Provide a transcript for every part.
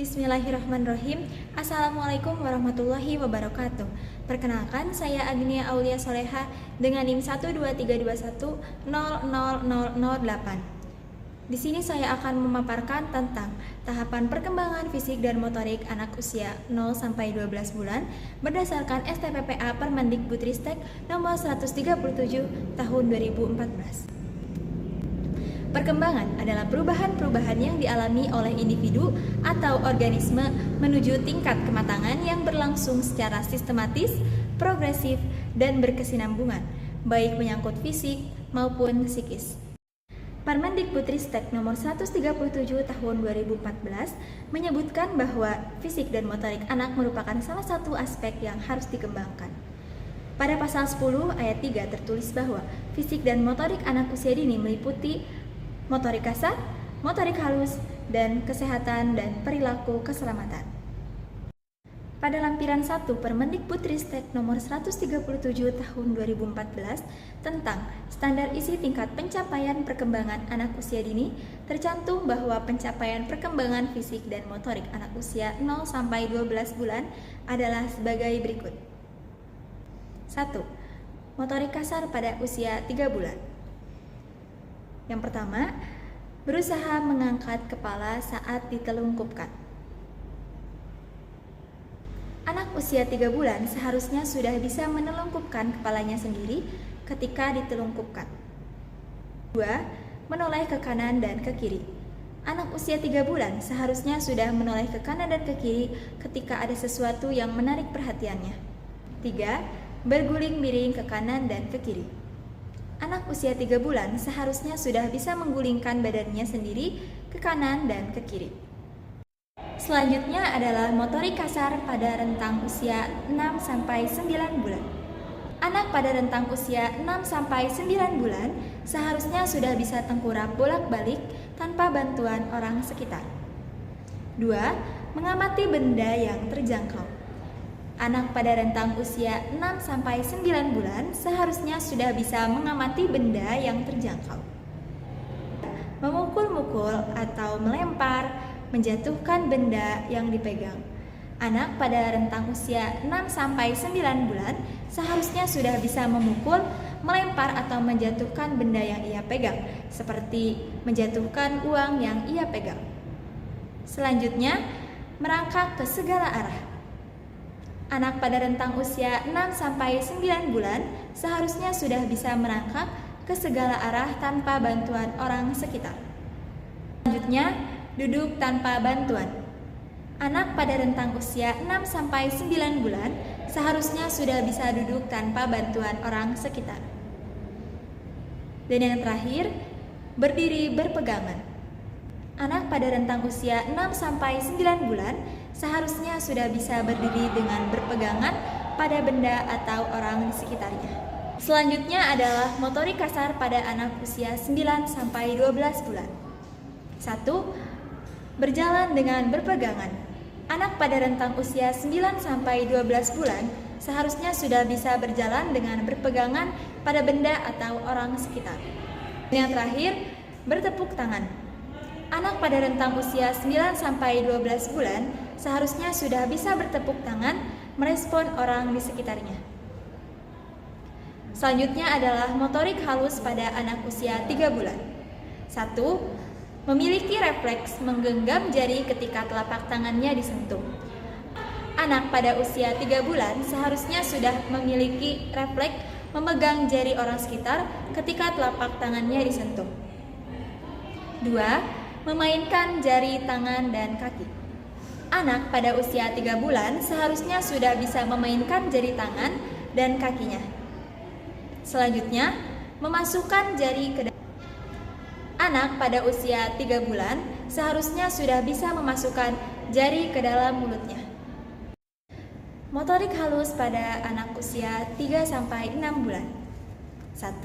Bismillahirrahmanirrahim. Assalamualaikum warahmatullahi wabarakatuh. Perkenalkan, saya Agnia Aulia Soleha dengan NIM 12321000008. Di sini saya akan memaparkan tentang tahapan perkembangan fisik dan motorik anak usia 0 sampai 12 bulan berdasarkan STPPA Permendikbudristek nomor 137 tahun 2014. Perkembangan adalah perubahan-perubahan yang dialami oleh individu atau organisme menuju tingkat kematangan yang berlangsung secara sistematis, progresif, dan berkesinambungan, baik menyangkut fisik maupun psikis. Permendikbudristek nomor 137 tahun 2014 menyebutkan bahwa fisik dan motorik anak merupakan salah satu aspek yang harus dikembangkan. Pada pasal 10 ayat 3 tertulis bahwa fisik dan motorik anak usia dini meliputi motorik kasar, motorik halus, dan kesehatan dan perilaku keselamatan. Pada lampiran 1 Permendikbudristek nomor 137 tahun 2014 tentang standar isi tingkat pencapaian perkembangan anak usia dini, tercantum bahwa pencapaian perkembangan fisik dan motorik anak usia 0 sampai 12 bulan adalah sebagai berikut. 1. Motorik kasar pada usia 3 bulan. Yang pertama, berusaha mengangkat kepala saat ditelungkupkan. Anak usia 3 bulan seharusnya sudah bisa menelungkupkan kepalanya sendiri ketika ditelungkupkan. 2. Menoleh ke kanan dan ke kiri. Anak usia 3 bulan seharusnya sudah menoleh ke kanan dan ke kiri ketika ada sesuatu yang menarik perhatiannya. 3. Berguling miring ke kanan dan ke kiri. Anak usia 3 bulan seharusnya sudah bisa menggulingkan badannya sendiri ke kanan dan ke kiri. Selanjutnya adalah motorik kasar pada rentang usia 6 sampai 9 bulan. Anak pada rentang usia 6 sampai 9 bulan seharusnya sudah bisa tengkurap bolak-balik tanpa bantuan orang sekitar. 2. Mengamati benda yang terjangkau. Anak pada rentang usia 6 sampai 9 bulan seharusnya sudah bisa mengamati benda yang terjangkau. Memukul-mukul atau melempar, menjatuhkan benda yang dipegang. Anak pada rentang usia 6 sampai 9 bulan seharusnya sudah bisa memukul, melempar atau menjatuhkan benda yang ia pegang, seperti menjatuhkan uang yang ia pegang. Selanjutnya, merangkak ke segala arah. Anak pada rentang usia 6 sampai 9 bulan seharusnya sudah bisa merangkak ke segala arah tanpa bantuan orang sekitar. Selanjutnya, duduk tanpa bantuan. Anak pada rentang usia 6 sampai 9 bulan seharusnya sudah bisa duduk tanpa bantuan orang sekitar. Dan yang terakhir, berdiri berpegangan. Anak pada rentang usia 6 sampai 9 bulan seharusnya sudah bisa berdiri dengan berpegangan pada benda atau orang di sekitarnya. Selanjutnya adalah motorik kasar pada anak usia 9 sampai 12 bulan. 1. Berjalan dengan berpegangan. Anak pada rentang usia 9 sampai 12 bulan seharusnya sudah bisa berjalan dengan berpegangan pada benda atau orang sekitar. Dan yang terakhir, bertepuk tangan. Anak pada rentang usia 9 sampai 12 bulan seharusnya sudah bisa bertepuk tangan merespon orang di sekitarnya. Selanjutnya adalah motorik halus pada anak usia 3 bulan. 1. Memiliki refleks menggenggam jari ketika telapak tangannya disentuh. Anak pada usia 3 bulan seharusnya sudah memiliki refleks memegang jari orang sekitar ketika telapak tangannya disentuh. 2. Memainkan jari tangan dan kaki. Anak pada usia 3 bulan seharusnya sudah bisa memainkan jari tangan dan kakinya. Selanjutnya, memasukkan jari ke dalam. Anak pada usia 3 bulan seharusnya sudah bisa memasukkan jari ke dalam mulutnya. Motorik halus pada anak usia 3 sampai 6 bulan. 1.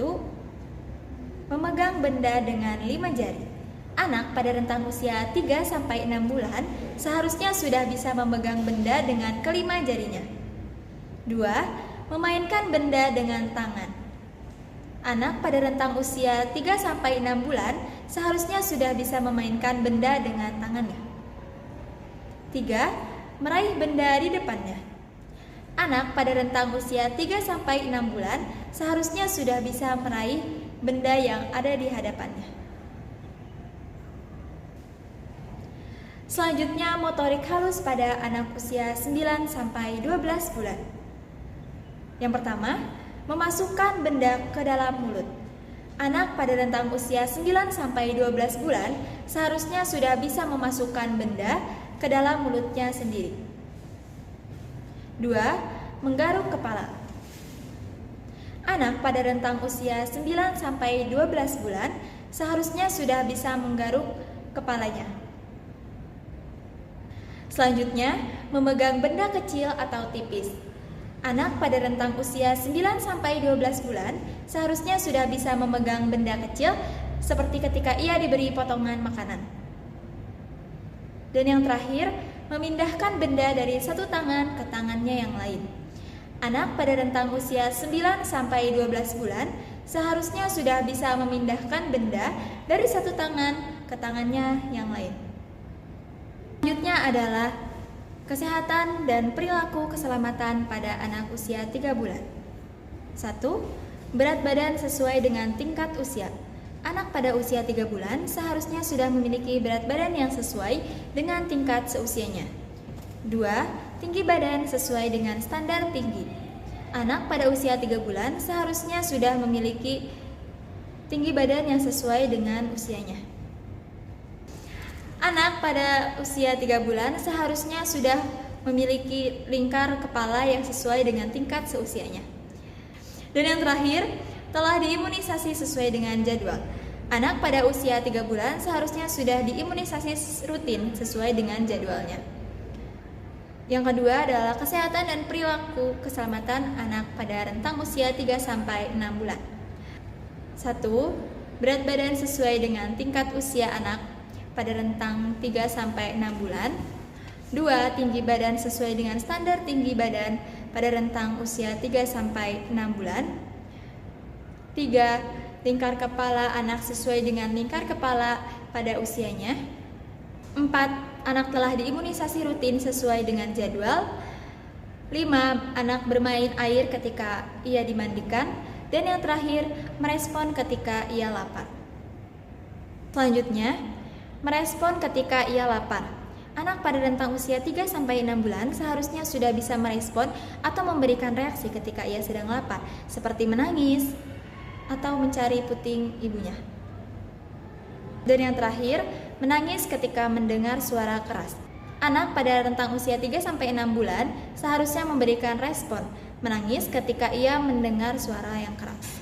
Memegang benda dengan 5 jari. Anak pada rentang usia 3 sampai 6 bulan seharusnya sudah bisa memegang benda dengan kelima jarinya. 2. Memainkan benda dengan tangan. Anak pada rentang usia 3 sampai 6 bulan seharusnya sudah bisa memainkan benda dengan tangannya. 3. Meraih benda di depannya. Anak pada rentang usia 3-6 bulan seharusnya sudah bisa meraih benda yang ada di hadapannya. Selanjutnya, motorik halus pada anak usia 9-12 bulan. Yang pertama, memasukkan benda ke dalam mulut. Anak pada rentang usia 9-12 bulan seharusnya sudah bisa memasukkan benda ke dalam mulutnya sendiri. 2. Menggaruk kepala. Anak pada rentang usia 9-12 bulan seharusnya sudah bisa menggaruk kepalanya. Selanjutnya, memegang benda kecil atau tipis. Anak pada rentang usia 9-12 bulan seharusnya sudah bisa memegang benda kecil seperti ketika ia diberi potongan makanan. Dan yang terakhir, memindahkan benda dari satu tangan ke tangannya yang lain. Anak pada rentang usia 9-12 bulan seharusnya sudah bisa memindahkan benda dari satu tangan ke tangannya yang lain. Selanjutnya adalah kesehatan dan perilaku keselamatan pada anak usia 3 bulan. 1. Berat badan sesuai dengan tingkat usia. Anak pada usia 3 bulan seharusnya sudah memiliki berat badan yang sesuai dengan tingkat seusianya. 2. Tinggi badan sesuai dengan standar tinggi. Anak pada usia 3 bulan seharusnya sudah memiliki tinggi badan yang sesuai dengan usianya. Anak pada usia 3 bulan seharusnya sudah memiliki lingkar kepala yang sesuai dengan tingkat seusianya. Dan yang terakhir, telah diimunisasi sesuai dengan jadwal. Anak pada usia 3 bulan seharusnya sudah diimunisasi rutin sesuai dengan jadwalnya. Yang kedua adalah kesehatan dan perilaku keselamatan anak pada rentang usia 3-6 bulan. 1. Berat badan sesuai dengan tingkat usia anak pada rentang 3-6 bulan. 2. Tinggi badan sesuai dengan standar tinggi badan pada rentang usia 3-6 bulan. 3. Lingkar kepala anak sesuai dengan lingkar kepala pada usianya. 4. Anak telah diimunisasi rutin sesuai dengan jadwal. 5. Anak bermain air ketika ia dimandikan. Dan yang terakhir, merespon ketika ia lapar. Selanjutnya, merespon ketika ia lapar. Anak pada rentang usia 3-6 bulan seharusnya sudah bisa merespon atau memberikan reaksi ketika ia sedang lapar, seperti menangis atau mencari puting ibunya. Dan yang terakhir, menangis ketika mendengar suara keras. Anak pada rentang usia 3-6 bulan seharusnya memberikan respon, menangis ketika ia mendengar suara yang keras.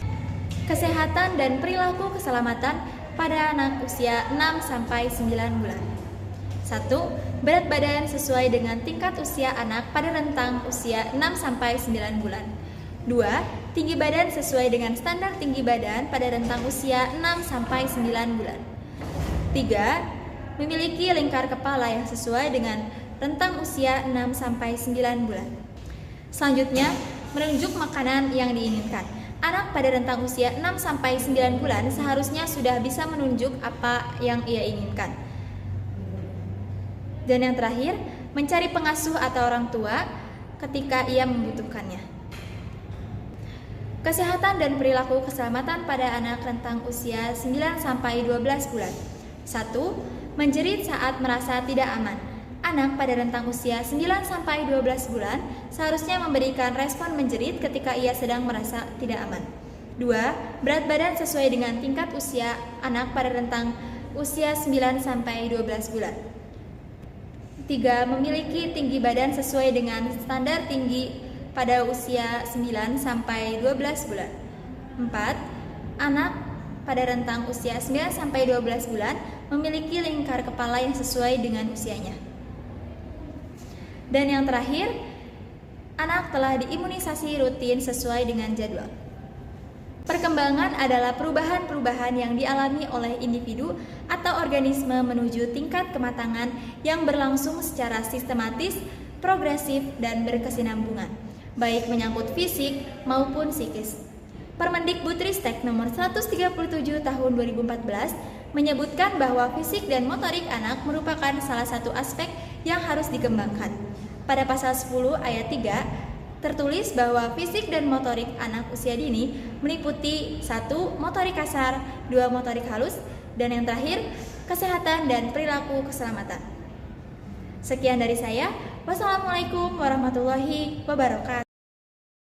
Kesehatan dan perilaku keselamatan pada anak usia 6-9 bulan. 1. Berat badan sesuai dengan tingkat usia anak pada rentang usia 6-9 bulan. 2. Tinggi badan sesuai dengan standar tinggi badan pada rentang usia 6-9 bulan. 3. Memiliki lingkar kepala yang sesuai dengan rentang usia 6-9 bulan. Selanjutnya, menunjuk makanan yang diinginkan. Anak pada rentang usia 6-9 bulan seharusnya sudah bisa menunjuk apa yang ia inginkan. Dan yang terakhir, mencari pengasuh atau orang tua ketika ia membutuhkannya. Kesehatan dan perilaku keselamatan pada anak rentang usia 9-12 bulan. 1. Menjerit saat merasa tidak aman. Anak pada rentang usia 9-12 bulan seharusnya memberikan respon menjerit ketika ia sedang merasa tidak aman. 2. Berat badan sesuai dengan tingkat usia anak pada rentang usia 9-12 bulan. 3. Memiliki tinggi badan sesuai dengan standar tinggi pada usia 9-12 bulan. 4. Anak pada rentang usia 9-12 bulan memiliki lingkar kepala yang sesuai dengan usianya. Dan yang terakhir, anak telah diimunisasi rutin sesuai dengan jadwal. Perkembangan adalah perubahan-perubahan yang dialami oleh individu atau organisme menuju tingkat kematangan yang berlangsung secara sistematis, progresif, dan berkesinambungan, baik menyangkut fisik maupun psikis. Permendikbudristek nomor 137 tahun 2014 menyebutkan bahwa fisik dan motorik anak merupakan salah satu aspek yang harus dikembangkan. Pada pasal 10 ayat 3 tertulis bahwa fisik dan motorik anak usia dini meliputi 1. Motorik kasar, 2. Motorik halus, dan yang terakhir, kesehatan dan perilaku keselamatan. Sekian dari saya. Wassalamualaikum warahmatullahi wabarakatuh.